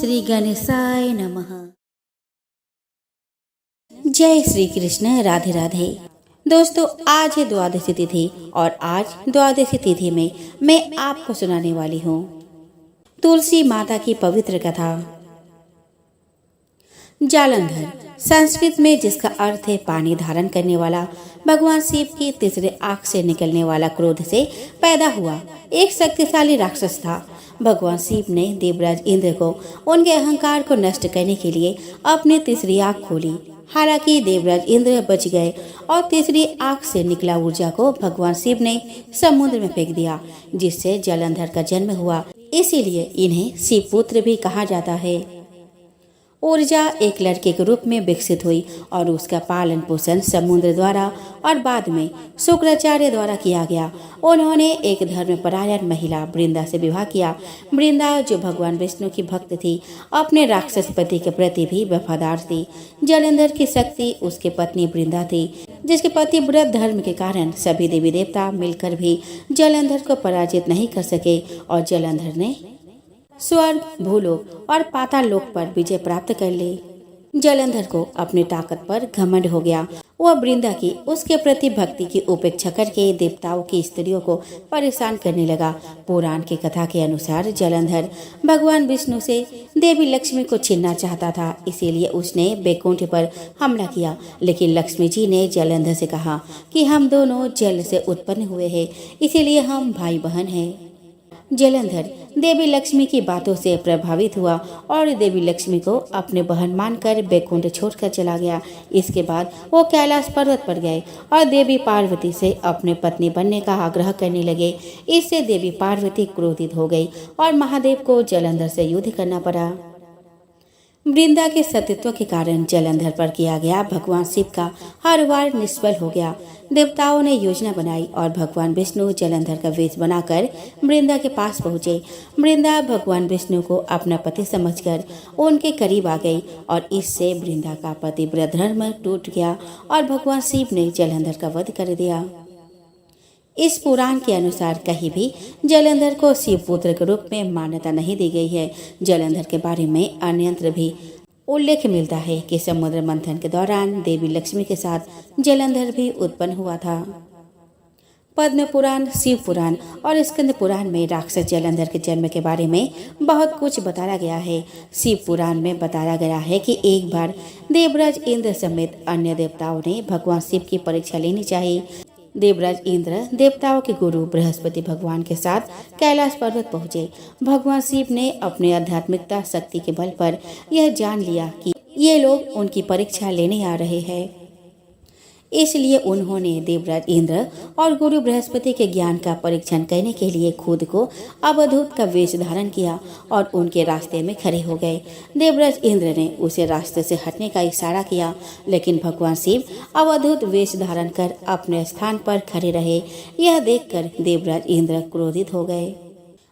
श्री गणेशाय नमः। जय श्री कृष्ण। राधे राधे। दोस्तों, आज है द्वादशी तिथि और आज द्वादशी तिथि में मैं आपको सुनाने वाली हूँ तुलसी माता की पवित्र कथा। जालंधर संस्कृत में, जिसका अर्थ है पानी धारण करने वाला, भगवान शिव की तीसरे आंख से निकलने वाला क्रोध से पैदा हुआ एक शक्तिशाली राक्षस था। भगवान शिव ने देवराज इंद्र को उनके अहंकार को नष्ट करने के लिए अपनी तीसरी आंख खोली। हालांकि देवराज इंद्र बच गए और तीसरी आंख से निकला ऊर्जा को भगवान शिव ने समुद्र में फेंक दिया, जिससे जालंधर का जन्म हुआ। इसीलिए इन्हें शिव पुत्र भी कहा जाता है। ऊर्जा एक लड़के के रूप में विकसित हुई और उसका पालन पोषण समुद्र द्वारा और बाद में शुक्राचार्य द्वारा किया गया। उन्होंने एक धर्मपरायण महिला वृंदा से विवाह किया। वृंदा, जो भगवान विष्णु की भक्त थी, अपने राक्षस पति के प्रति भी वफादार थी। जालंधर की शक्ति उसकी पत्नी वृंदा थी, जिसके पति व्रत धर्म के कारण सभी देवी देवता मिलकर भी जालंधर को पराजित नहीं कर सके और जालंधर ने स्वर्ग, भूलोक और पाताल लोक पर विजय प्राप्त कर ली। जालंधर को अपनी ताकत पर घमंड हो गया। वह वृंदा की उसके प्रति भक्ति की उपेक्षा करके देवताओं की स्त्रियों को परेशान करने लगा। पुराण की कथा के अनुसार जालंधर भगवान विष्णु से देवी लक्ष्मी को छीनना चाहता था, इसीलिए उसने बैकुंठ पर हमला किया। लेकिन लक्ष्मी जी ने जालंधर से कहा कि हम दोनों जल से उत्पन्न हुए हैं, इसीलिए हम भाई बहन हैं। जालंधर देवी लक्ष्मी की बातों से प्रभावित हुआ और देवी लक्ष्मी को अपने बहन मानकर बैकुंठ छोड़कर चला गया। इसके बाद वो कैलाश पर्वत पर गए और देवी पार्वती से अपने पत्नी बनने का आग्रह करने लगे। इससे देवी पार्वती क्रोधित हो गई और महादेव को जालंधर से युद्ध करना पड़ा। वृंदा के सतीत्व के कारण जालंधर पर किया गया भगवान शिव का हर वार निष्फल हो गया। देवताओं ने योजना बनाई और भगवान विष्णु जालंधर का वेश बनाकर वृंदा के पास पहुँचे। वृंदा भगवान विष्णु को अपना पति समझकर उनके करीब आ गई और इससे वृंदा का पतिव्रत धर्म टूट गया और भगवान शिव ने जालंधर का वध कर दिया। इस पुराण के अनुसार कहीं भी जालंधर को शिव पुत्र के रूप में मान्यता नहीं दी गई है। जालंधर के बारे में अन्यत्र भी उल्लेख मिलता है कि समुद्र मंथन के दौरान देवी लक्ष्मी के साथ जालंधर भी उत्पन्न हुआ था। पद्म पुराण, शिव पुराण और स्कंद पुराण में राक्षस जालंधर के जन्म के बारे में बहुत कुछ बताया गया है। शिव पुराण में बताया गया है कि एक बार देवराज इंद्र समेत अन्य देवताओं ने भगवान शिव की परीक्षा लेनी चाहिए। देवराज इंद्र देवताओं के गुरु बृहस्पति भगवान के साथ कैलाश पर्वत पहुँचे। भगवान शिव ने अपने आध्यात्मिकता शक्ति के बल पर यह जान लिया कि ये लोग उनकी परीक्षा लेने आ रहे हैं। इसलिए उन्होंने देवराज इंद्र और गुरु बृहस्पति के ज्ञान का परीक्षण करने के लिए खुद को अवधूत का वेश धारण किया और उनके रास्ते में खड़े हो गए। देवराज इंद्र ने उसे रास्ते से हटने का इशारा किया, लेकिन भगवान शिव अवधूत वेश धारण कर अपने स्थान पर खड़े रहे। यह देखकर देवराज इंद्र क्रोधित हो गए।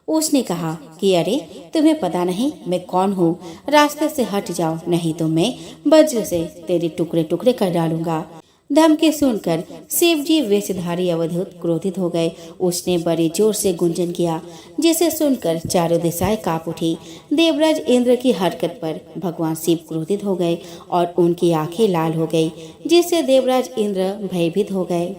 उसने कहा कि अरे, तुम्हें पता नहीं मैं कौन हूँ? रास्ते से हट जाओ, नहीं तो मैं वज्र से तेरे टुकड़े टुकड़े कर डालूंगा। धमकी सुनकर शिवजी वेशधारी अवधूत क्रोधित हो गए। उसने बड़े जोर से गुंजन किया, जिसे सुनकर चारों दिशाएं कांप उठी। देवराज इंद्र की हरकत पर भगवान शिव क्रोधित हो गए और उनकी आंखें लाल हो गई, जिससे देवराज इंद्र भयभीत हो गए।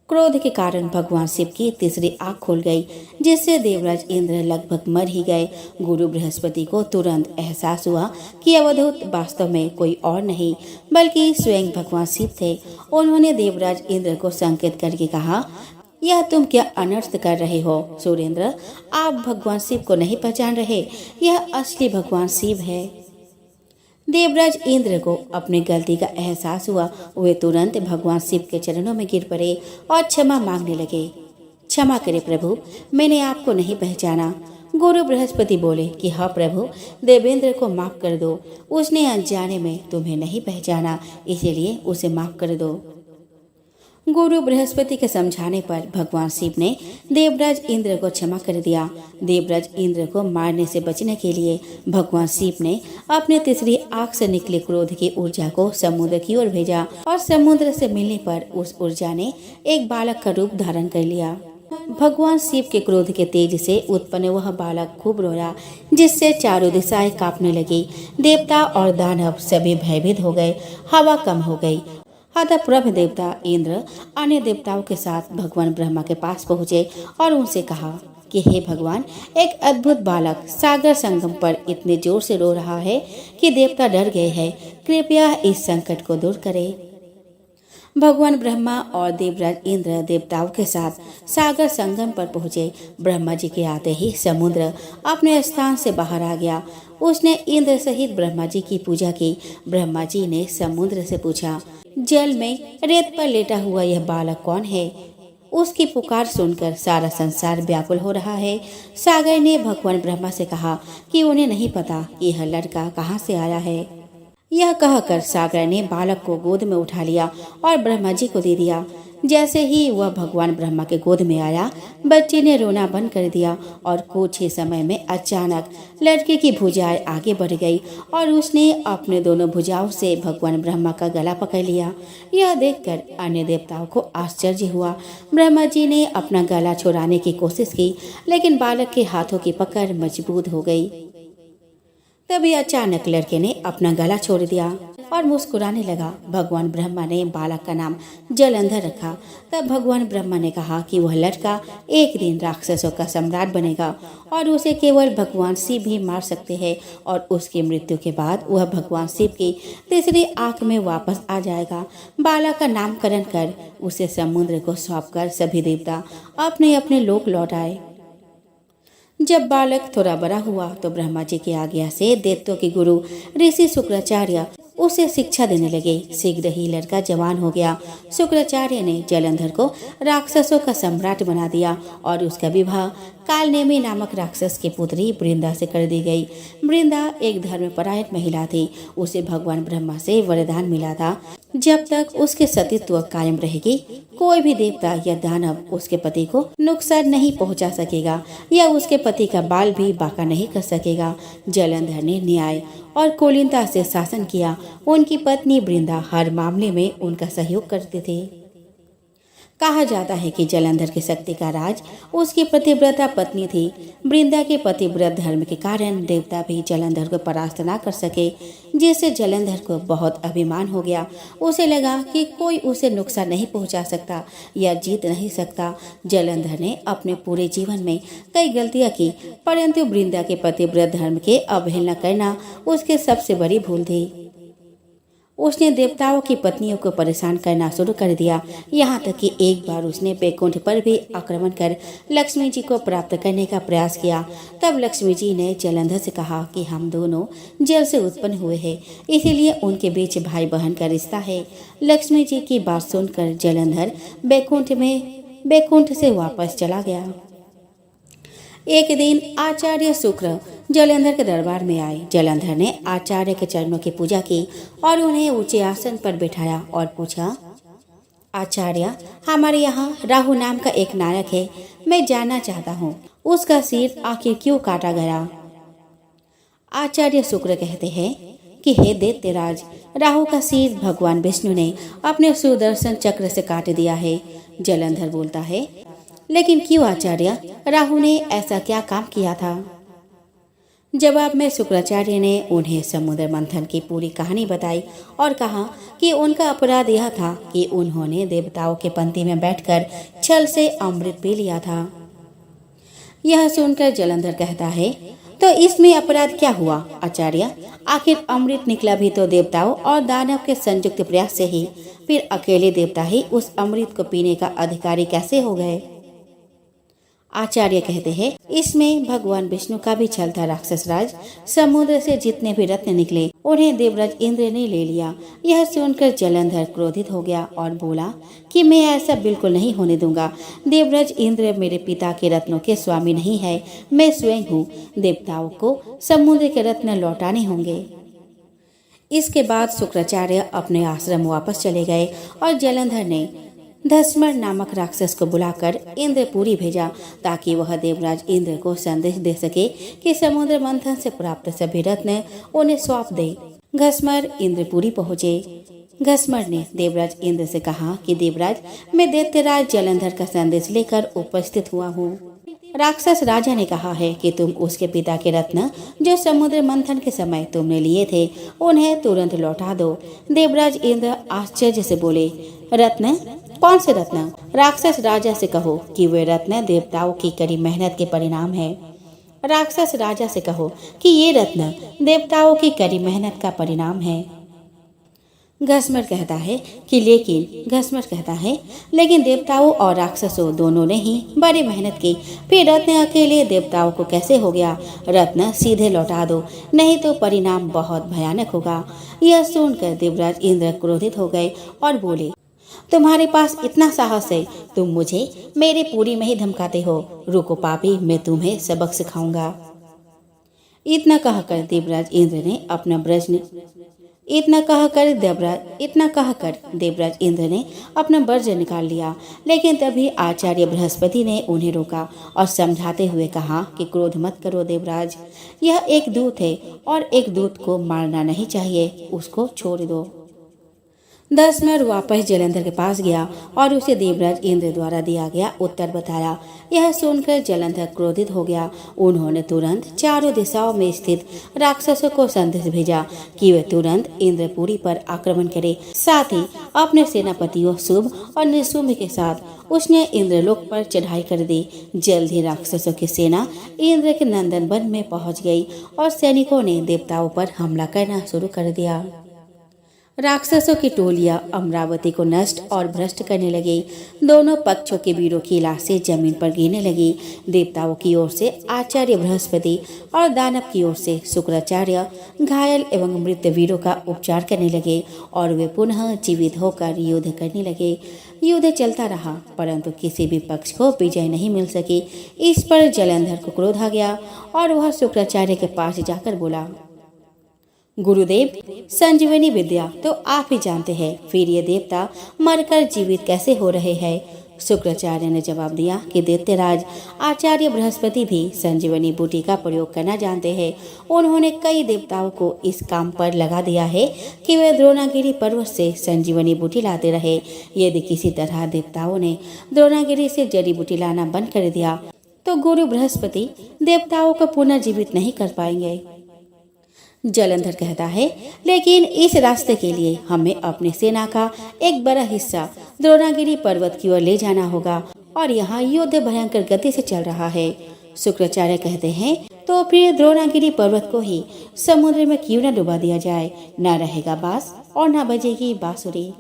क्रोध के कारण भगवान शिव की तीसरी आंख खुल गई, जिससे देवराज इंद्र लगभग मर ही गए। गुरु बृहस्पति को तुरंत एहसास हुआ कि अवधूत वास्तव में कोई और नहीं बल्कि स्वयं भगवान शिव थे। उन्होंने देवराज इंद्र को संकेत करके कहा, यह तुम क्या अनर्थ कर रहे हो सुरेंद्र? आप भगवान शिव को नहीं पहचान रहे? यह असली भगवान शिव है। देवराज इंद्र को अपनी गलती का एहसास हुआ। वे तुरंत भगवान शिव के चरणों में गिर पड़े और क्षमा मांगने लगे। क्षमा करें प्रभु, मैंने आपको नहीं पहचाना। गुरु बृहस्पति बोले कि हाँ प्रभु, देवेंद्र को माफ कर दो। उसने अनजाने में तुम्हें नहीं पहचाना, इसीलिए उसे माफ कर दो। गुरु बृहस्पति के समझाने पर भगवान शिव ने देवराज इंद्र को क्षमा कर दिया। देवराज इंद्र को मारने से बचने के लिए भगवान शिव ने अपने तीसरी आंख से निकले क्रोध की ऊर्जा को समुद्र की ओर भेजा और समुद्र से मिलने पर उस ऊर्जा ने एक बालक का रूप धारण कर लिया। भगवान शिव के क्रोध के तेज से उत्पन्न वह बालक खूब रोया, जिससे चारों दिशाएं कांपने लगी। देवता और दानव सभी भयभीत हो गए। हवा कम हो गई। अतः प्रभ देवता इंद्र अन्य देवताओं के साथ भगवान ब्रह्मा के पास पहुँचे और उनसे कहा कि हे भगवान, एक अद्भुत बालक सागर संगम पर इतने जोर से रो रहा है कि देवता डर गए हैं। कृपया इस संकट को दूर करें। भगवान ब्रह्मा और देवराज इंद्र देवताओं के साथ सागर संगम पर पहुँचे। ब्रह्मा जी के आते ही समुद्र अपने स्थान से बाहर आ गया। उसने इंद्र सहित ब्रह्मा जी की पूजा की। ब्रह्मा जी ने समुद्र से पूछा, जल में रेत पर लेटा हुआ यह बालक कौन है? उसकी पुकार सुनकर सारा संसार व्याकुल हो रहा है। सागर ने भगवान ब्रह्मा से कहा कि उन्हें नहीं पता कि यह लड़का कहाँ से आया है। यह कहकर सागर ने बालक को गोद में उठा लिया और ब्रह्मा जी को दे दिया। जैसे ही वह भगवान ब्रह्मा के गोद में आया, बच्चे ने रोना बंद कर दिया और कुछ ही समय में अचानक लड़के की भुजाएं आगे बढ़ गई और उसने अपने दोनों भुजाओं से भगवान ब्रह्मा का गला पकड़ लिया। यह देखकर अन्य देवताओं को आश्चर्य हुआ। ब्रह्मा जी ने अपना गला छुड़ाने की कोशिश की, लेकिन बालक के हाथों की पकड़ मजबूत हो गई। तभी अचानक लड़के ने अपना गला छोड़ दिया और मुस्कुराने लगा। भगवान ब्रह्मा ने बालक का नाम जलंधर रखा। तब भगवान ब्रह्मा ने कहा कि वह लड़का एक दिन राक्षसों का सम्राट बनेगा और उसे केवल भगवान शिव ही मार सकते हैं और उसकी मृत्यु के बाद वह भगवान शिव की तीसरी आंख में वापस आ जाएगा। बालक का नामकरण कर उसे समुद्र को सौंपकर सभी देवता अपने अपने लोक लौट आए। जब बालक थोड़ा बड़ा हुआ तो ब्रह्मा जी की आज्ञा से दैत्यों के गुरु ऋषि शुक्राचार्य उसे शिक्षा देने लगे। शीघ्र ही लड़का जवान हो गया। शुक्राचार्य ने जलंधर को राक्षसों का सम्राट बना दिया और उसका विवाह कालनेमी नामक राक्षस की पुत्री वृंदा से कर दी गई। वृंदा एक धर्मपरायण महिला थी। उसे भगवान ब्रह्मा से वरदान मिला था, जब तक उसके सतीत्व कायम रहेगी, कोई भी देवता या दानव उसके पति को नुकसान नहीं पहुंचा सकेगा या उसके पति का बाल भी बांका नहीं कर सकेगा। जलंधर ने न्याय और कुलीनता से शासन किया। उनकी पत्नी वृंदा हर मामले में उनका सहयोग करती थी। कहा जाता है कि जलंधर की शक्ति का राज उसकी पतिव्रता पत्नी थी। वृंदा के पतिव्रत धर्म के कारण देवता भी जलंधर को परास्त न कर सके, जिससे जलंधर को बहुत अभिमान हो गया। उसे लगा कि कोई उसे नुकसान नहीं पहुंचा सकता या जीत नहीं सकता। जलंधर ने अपने पूरे जीवन में कई गलतियां की, परंतु वृंदा के पतिव्रत धर्म के अवहेलना करना उसकी सबसे बड़ी भूल थी। उसने देवताओं की पत्नियों को परेशान करना शुरू कर दिया, यहाँ तक कि एक बार उसने बैकुंठ पर भी आक्रमण कर लक्ष्मी जी को प्राप्त करने का प्रयास किया। तब लक्ष्मी जी ने जलंधर से कहा कि हम दोनों जल से उत्पन्न हुए हैं, इसीलिए उनके बीच भाई बहन का रिश्ता है। लक्ष्मी जी की बात सुनकर जलंधर बैकुंठ से वापस चला गया। एक दिन आचार्य शुक्र जलंधर के दरबार में आए। जलंधर ने आचार्य के चरणों की पूजा की और उन्हें ऊंचे आसन पर बिठाया और पूछा, आचार्य, हमारे यहाँ राहु नाम का एक नायक है। मैं जानना चाहता हूँ उसका सिर आखिर क्यों काटा गया। आचार्य शुक्र कहते हैं कि हे दैत्यराज, राहु का सिर भगवान विष्णु ने अपने सुदर्शन चक्र से काट दिया है। जलंधर बोलता है, लेकिन क्यों आचार्य, राहु ने ऐसा क्या काम किया था। जवाब में शुक्राचार्य ने उन्हें समुद्र मंथन की पूरी कहानी बताई और कहा कि उनका अपराध यह था कि उन्होंने देवताओं के पंक्ति में बैठकर छल से अमृत पी लिया था। यह सुनकर जलंधर कहता है, तो इसमें अपराध क्या हुआ आचार्य? आखिर अमृत निकला भी तो देवताओं और दानव के संयुक्त प्रयास से ही, फिर अकेले देवता ही उस अमृत को पीने का अधिकारी कैसे हो गए। आचार्य कहते हैं, इसमें भगवान विष्णु का भी छल था। राक्षस राज, समुद्र से जितने भी रत्न निकले उन्हें देवराज इंद्र ने ले लिया। यह सुनकर जलंधर क्रोधित हो गया और बोला कि मैं ऐसा बिल्कुल नहीं होने दूंगा। देवराज इंद्र मेरे पिता के रत्नों के स्वामी नहीं है, मैं स्वयं हूँ। देवताओं को समुद्र के रत्न लौटाने होंगे। इसके बाद शुक्राचार्य अपने आश्रम वापस चले गए और जलंधर ने धस्मर नामक राक्षस को बुलाकर इंद्रपुरी भेजा ताकि वह देवराज इंद्र को संदेश दे सके कि समुद्र मंथन से प्राप्त सभी रत्न उन्हें सौंप दे। घस्मर इंद्रपुरी पहुँचे। घसमर ने देवराज इंद्र से कहा कि देवराज, मैं दैत्यराज जलंधर का संदेश लेकर उपस्थित हुआ हूँ। राक्षस राजा ने कहा है कि तुम उसके पिता के रत्न जो समुद्र मंथन के समय तुमने लिए थे उन्हें तुरंत लौटा दो। देवराज इंद्र आश्चर्य से बोले, रत्न? कौन से रत्न? राक्षस राजा से कहो कि वे रत्न देवताओं की कड़ी मेहनत के परिणाम है। राक्षस राजा से कहो कि ये रत्न देवताओं की कड़ी मेहनत का परिणाम है। घसमर कहता है लेकिन देवताओं और राक्षसों दोनों ने ही बड़ी मेहनत की, फिर रत्न अकेले देवताओं को कैसे हो गया? रत्न सीधे लौटा दो, नहीं तो परिणाम बहुत भयानक होगा। यह सुनकर देवराज इंद्र क्रोधित हो गए और बोले, तुम्हारे पास इतना साहस है, तुम मुझे मेरे पुरी में ही धमकाते हो। रुको पापी, मैं तुम्हें सबक सिखाऊंगा। इतना कहकर देवराज इंद्र ने अपना वज्र निकाल लिया। लेकिन तभी आचार्य बृहस्पति ने उन्हें रोका और समझाते हुए कहा कि क्रोध मत करो देवराज, यह एक दूत है और एक दूत को मारना नहीं चाहिए, उसको छोड़ दो। घसमर वापस जलंधर के पास गया और उसे देवराज इंद्र द्वारा दिया गया उत्तर बताया। यह सुनकर जलंधर क्रोधित हो गया। उन्होंने तुरंत चारों दिशाओं में स्थित राक्षसों को संदेश भेजा कि वे तुरंत इंद्रपुरी पर आक्रमण करें। साथ ही अपने सेनापतियों शुभ और निशुंभ के साथ उसने इंद्रलोक पर चढ़ाई कर दी। जल्द ही राक्षसों की सेना इंद्र के नंदन वन में पहुंच गई और सैनिकों ने देवताओं पर हमला करना शुरू कर दिया। राक्षसों की टोलियां अमरावती को नष्ट और भ्रष्ट करने लगी। दोनों पक्षों के वीरों की लाशें जमीन पर गिरने लगी। देवताओं की ओर से आचार्य बृहस्पति और दानव की ओर से शुक्राचार्य घायल एवं मृत वीरों का उपचार करने लगे और वे पुनः जीवित होकर युद्ध करने लगे। युद्ध चलता रहा परंतु किसी भी पक्ष को विजय नहीं मिल सकी। इस पर जलंधर को क्रोध आ गया और वह शुक्राचार्य के पास जाकर बोला, गुरुदेव, संजीवनी विद्या तो आप ही जानते हैं, फिर ये देवता मरकर जीवित कैसे हो रहे हैं? शुक्राचार्य ने जवाब दिया कि दैत्यराज आचार्य बृहस्पति भी संजीवनी बूटी का प्रयोग करना जानते हैं। उन्होंने कई देवताओं को इस काम पर लगा दिया है कि वे द्रोणागिरी पर्वत से संजीवनी बूटी लाते रहे। यदि किसी तरह देवताओं ने द्रोणागिरी से जड़ी बूटी लाना बंद कर दिया तो गुरु बृहस्पति देवताओं को पुनर्जीवित नहीं कर पाएंगे। जलंधर कहता है, लेकिन इस रास्ते के लिए हमें अपनी सेना का एक बड़ा हिस्सा द्रोणागिरी पर्वत की ओर ले जाना होगा और यहाँ युद्ध भयंकर गति से चल रहा है। शुक्राचार्य कहते हैं, तो फिर द्रोणागिरी पर्वत को ही समुद्र में क्यों न डुबा दिया जाए? न रहेगा बांस और न बजेगी बांसुरी।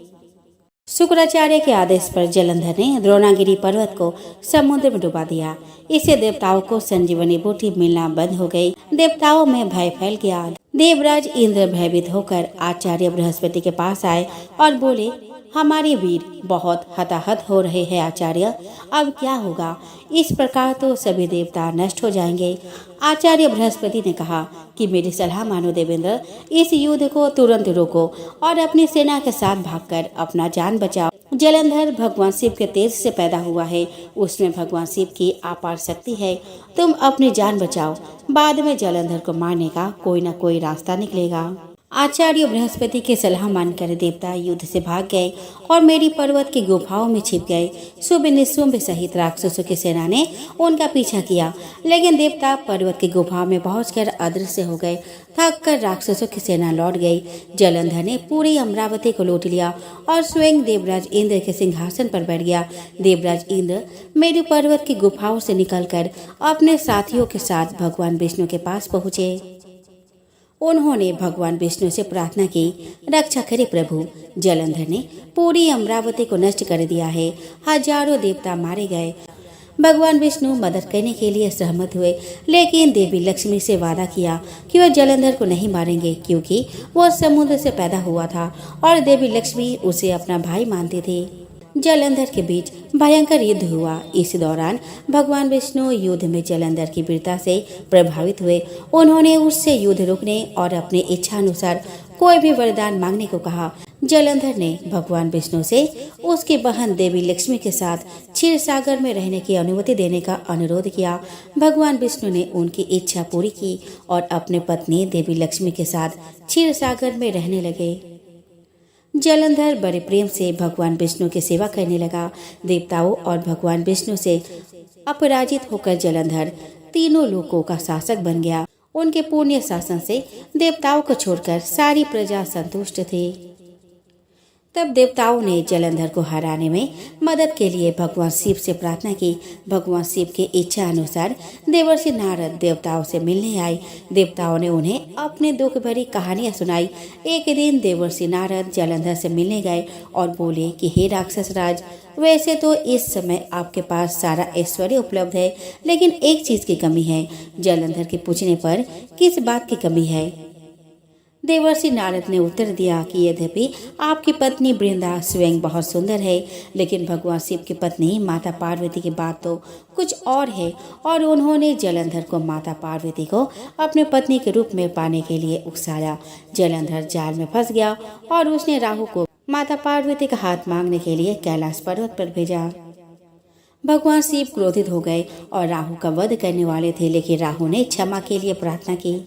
शुक्राचार्य के आदेश पर जलंधर ने द्रोणागिरी पर्वत को समुद्र में डुबा दिया। इससे देवताओं को संजीवनी बूटी मिलना बंद हो गई। देवताओं में भय फैल गया। देवराज इंद्र भयभीत होकर आचार्य बृहस्पति के पास आए और बोले, हमारे वीर बहुत हताहत हो रहे हैं आचार्य, अब क्या होगा? इस प्रकार तो सभी देवता नष्ट हो जाएंगे। आचार्य बृहस्पति ने कहा कि मेरी सलाह मानो देवेंद्र, इस युद्ध को तुरंत रोको और अपनी सेना के साथ भागकर अपना जान बचाओ। जलंधर भगवान शिव के तेज से पैदा हुआ है, उसमें भगवान शिव की अपार शक्ति है। तुम अपनी जान बचाओ, बाद में जलंधर को मारने का कोई न कोई रास्ता निकलेगा। आचार्य बृहस्पति की सलाह मानकर देवता युद्ध से भाग गए और मेरी पर्वत की गुफाओं में छिप गए। शुभ निशुंभ सहित राक्षसों की सेना ने उनका पीछा किया, लेकिन देवता पर्वत की गुफाओं में पहुंचकर अदृश्य हो गए। थक कर राक्षसों की सेना लौट गई। जलंधर ने पूरी अमरावती को लूट लिया और स्वयं देवराज इंद्र के सिंहासन पर बैठ गया। देवराज इंद्र मेरु पर्वत की गुफाओं से निकलकर अपने साथियों के साथ भगवान विष्णु के पास पहुंचे। उन्होंने भगवान विष्णु से प्रार्थना की, रक्षा करे प्रभु, जलंधर ने पूरी अमरावती को नष्ट कर दिया है। हजारों देवता मारे गए। भगवान विष्णु मदद करने के लिए सहमत हुए, लेकिन देवी लक्ष्मी से वादा किया कि वह जलंधर को नहीं मारेंगे, क्योंकि वह समुद्र से पैदा हुआ था और देवी लक्ष्मी उसे अपना भाई मानती थी। जलंधर के बीच भयंकर युद्ध हुआ। इस दौरान भगवान विष्णु युद्ध में जलंधर की वीरता से प्रभावित हुए। उन्होंने उससे युद्ध रोकने और अपनी इच्छा अनुसार कोई भी वरदान मांगने को कहा। जलंधर ने भगवान विष्णु से उसकी बहन देवी लक्ष्मी के साथ क्षीर सागर में रहने की अनुमति देने का अनुरोध किया। भगवान विष्णु ने उनकी इच्छा पूरी की और अपने पत्नी देवी लक्ष्मी के साथ क्षीर सागर में रहने लगे। जलंधर बड़े प्रेम से भगवान विष्णु की सेवा करने लगा। देवताओं और भगवान विष्णु से अपराजित होकर जलंधर तीनों लोकों का शासक बन गया। उनके पुण्य शासन से देवताओं को छोड़कर सारी प्रजा संतुष्ट थी। तब देवताओं ने जलंधर को हराने में मदद के लिए भगवान शिव से प्रार्थना की। भगवान शिव की इच्छा अनुसार देवर्षि नारद देवताओं से मिलने आए। देवताओं ने उन्हें अपने दुख भरी कहानियां सुनाई। एक दिन देवर्षि नारद जलंधर से मिलने गए और बोले कि हे राक्षस राज, वैसे तो इस समय आपके पास सारा ऐश्वर्य उपलब्ध है, लेकिन एक चीज की कमी है। जलंधर के पूछने पर किस बात की कमी है? देवर्षि नारद ने उत्तर दिया कि यद्यपि आपकी पत्नी वृंदा स्वयं बहुत सुंदर है, लेकिन भगवान शिव की पत्नी माता पार्वती की बात तो कुछ और है, और उन्होंने जलंधर को माता पार्वती को अपने पत्नी के रूप में पाने के लिए उकसाया। जलंधर जाल में फंस गया और उसने राहु को माता पार्वती का हाथ मांगने के लिए कैलाश पर्वत पर भेजा। भगवान शिव क्रोधित हो गए और राहु का वध करने वाले थे, लेकिन राहु ने क्षमा के लिए प्रार्थना की।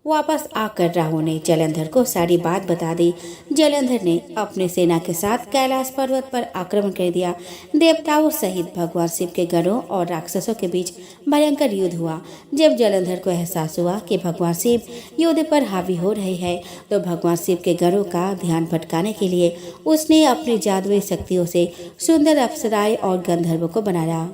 वापस आकर राहु ने जलंधर को सारी बात बता दी। जलंधर ने अपने सेना के साथ कैलाश पर्वत पर आक्रमण कर दिया। देवताओं सहित भगवान शिव के गणों और राक्षसों के बीच भयंकर युद्ध हुआ। जब जलंधर को एहसास हुआ कि भगवान शिव युद्ध पर हावी हो रहे हैं, तो भगवान शिव के गणों का ध्यान भटकाने के लिए उसने अपनी जादुई शक्तियों से सुंदर अप्सराएं और गंधर्वों को बनाया।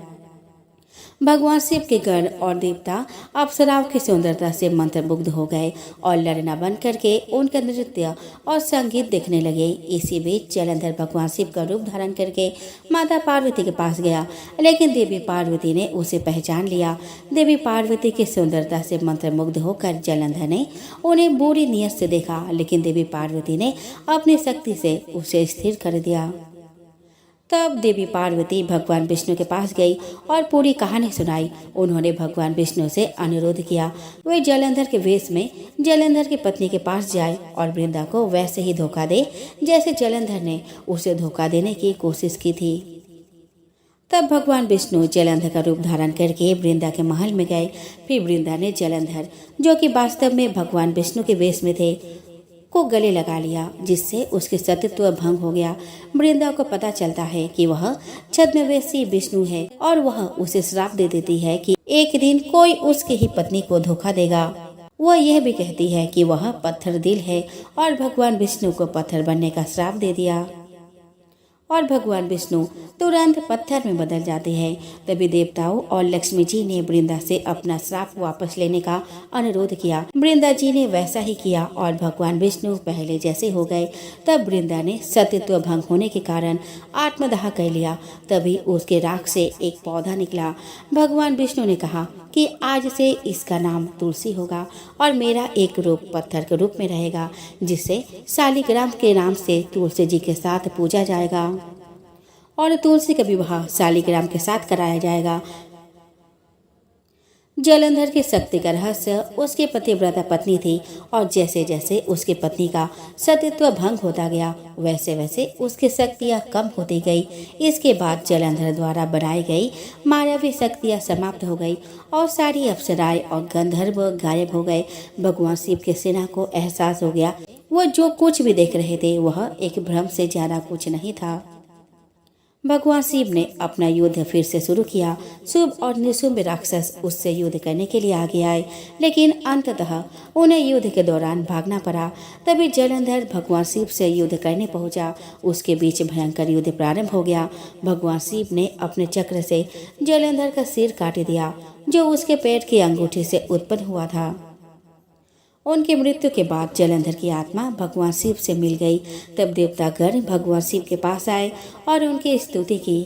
भगवान शिव के गण और देवता अप्सराओं की सुंदरता से मंत्रमुग्ध हो गए और लड़ना बंद करके उनका नृत्य और संगीत देखने लगे। इसी बीच जलंधर भगवान शिव का रूप धारण करके माता पार्वती के पास गया, लेकिन देवी पार्वती ने उसे पहचान लिया। देवी पार्वती की सुंदरता से मंत्रमुग्ध होकर जलंधर ने उन्हें बुरी नीयत से देखा, लेकिन देवी पार्वती ने अपनी शक्ति से उसे स्थिर कर दिया। तब देवी पार्वती भगवान विष्णु के पास गई और पूरी कहानी सुनाई। उन्होंने भगवान विष्णु से अनुरोध किया वे जलंधर के वेश में जलंधर की पत्नी के पास जाए और वृंदा को वैसे ही धोखा दे जैसे जलंधर ने उसे धोखा देने की कोशिश की थी। तब भगवान विष्णु जलंधर का रूप धारण करके वृंदा के महल में गए। फिर वृंदा ने जलंधर, जो कि वास्तव में भगवान विष्णु के वेश में थे, को गले लगा लिया, जिससे उसके सतीत्व भंग हो गया। वृंदा को पता चलता है कि वह छद्मवेशी विष्णु है और वह उसे श्राप दे देती है कि एक दिन कोई उसकी ही पत्नी को धोखा देगा। वह यह भी कहती है कि वह पत्थर दिल है और भगवान विष्णु को पत्थर बनने का श्राप दे दिया और भगवान विष्णु तुरंत पत्थर में बदल जाते हैं। तभी देवताओं और लक्ष्मी जी ने वृंदा से अपना श्राप वापस लेने का अनुरोध किया। वृंदा जी ने वैसा ही किया और भगवान विष्णु पहले जैसे हो गए। तब वृंदा ने सतीत्व भंग होने के कारण आत्मदाह कर लिया। तभी उसके राख से एक पौधा निकला। भगवान विष्णु ने कहा कि आज से इसका नाम तुलसी होगा और मेरा एक रूप पत्थर के रूप में रहेगा, जिसे शालिग्राम के नाम से तुलसी जी के साथ पूजा जाएगा और तुलसी का विवाह शालिग्राम के साथ कराया जाएगा। जलंधर की शक्ति का रहस्य उसकी पतिव्रता पत्नी थी और जैसे जैसे उसकी पत्नी का सतीत्व भंग होता गया, वैसे वैसे उसकी शक्तियाँ कम होती गई। इसके बाद जलंधर द्वारा बनाई गई मायावी शक्तियाँ समाप्त हो गई और सारी अप्सराएं और गंधर्व गायब हो गए। भगवान शिव की सेना को एहसास हो गया वह जो कुछ भी देख रहे थे वह एक भ्रम से ज्यादा कुछ नहीं था। भगवान शिव ने अपना युद्ध फिर से शुरू किया। शुभ और निशुंभ राक्षस उससे युद्ध करने के लिए आगे आए, लेकिन अंततः उन्हें युद्ध के दौरान भागना पड़ा। तभी जलंधर भगवान शिव से युद्ध करने पहुंचा। उसके बीच भयंकर युद्ध प्रारंभ हो गया। भगवान शिव ने अपने चक्र से जलंधर का सिर काट दिया, जो उसके पैर की अंगूठी से उत्पन्न हुआ था। उनकी मृत्यु के बाद जलंधर की आत्मा भगवान शिव से मिल गई। तब देवतागण भगवान शिव के पास आए और उनकी स्तुति की।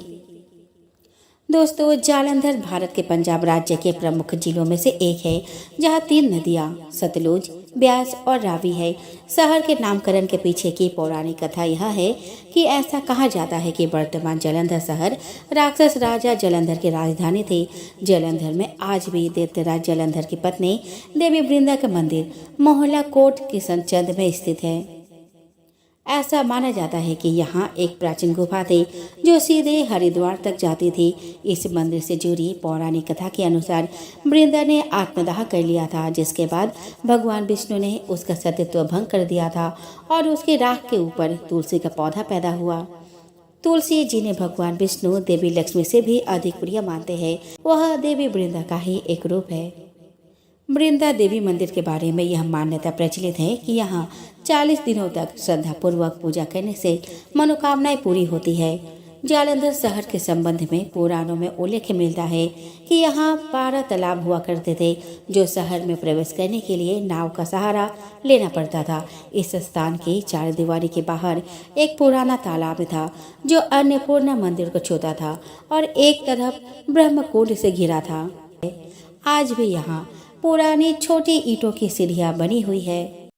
दोस्तों, जालंधर भारत के पंजाब राज्य के प्रमुख जिलों में से एक है, जहां 3 नदियां सतलुज, ब्यास और रावी है। शहर के नामकरण के पीछे की पौराणिक कथा यह है कि ऐसा कहा जाता है कि वर्तमान जलंधर शहर राक्षस राजा जलंधर की राजधानी थी। जलंधर में आज भी दैत्यराज जलंधर की पत्नी देवी वृंदा का मंदिर मोहल्ला कोट किशनचंद में स्थित है। ऐसा माना जाता है कि यहाँ एक प्राचीन गुफा थी जो सीधे हरिद्वार तक जाती थी। इस मंदिर से जुड़ी पौराणिक कथा के अनुसार वृंदा ने आत्मदाह कर लिया था, जिसके बाद भगवान विष्णु ने उसका सतीत्व भंग कर दिया था और उसके राख के ऊपर तुलसी का पौधा पैदा हुआ। तुलसी जिन्हें भगवान विष्णु देवी लक्ष्मी से भी अधिक प्रिय मानते हैं, वह देवी वृंदा का ही एक रूप है। वृंदा देवी मंदिर के बारे में यह मान्यता प्रचलित है कि यहाँ 40 दिनों तक श्रद्धापूर्वक पूजा करने से मनोकामनाएं पूरी होती है। जालंधर शहर के संबंध में पुराणों में उल्लेख मिलता है कि यहाँ 12 तालाब हुआ करते थे, जो शहर में प्रवेश करने के लिए नाव का सहारा लेना पड़ता था। इस स्थान की 4 दीवारी के बाहर एक पुराना तालाब था जो अन्नपूर्णा मंदिर को छूता था और एक तरफ ब्रह्मकुंड से घिरा था। आज भी यहाँ पुरानी छोटी ईंटों की सीढ़ियाँ बनी हुई है।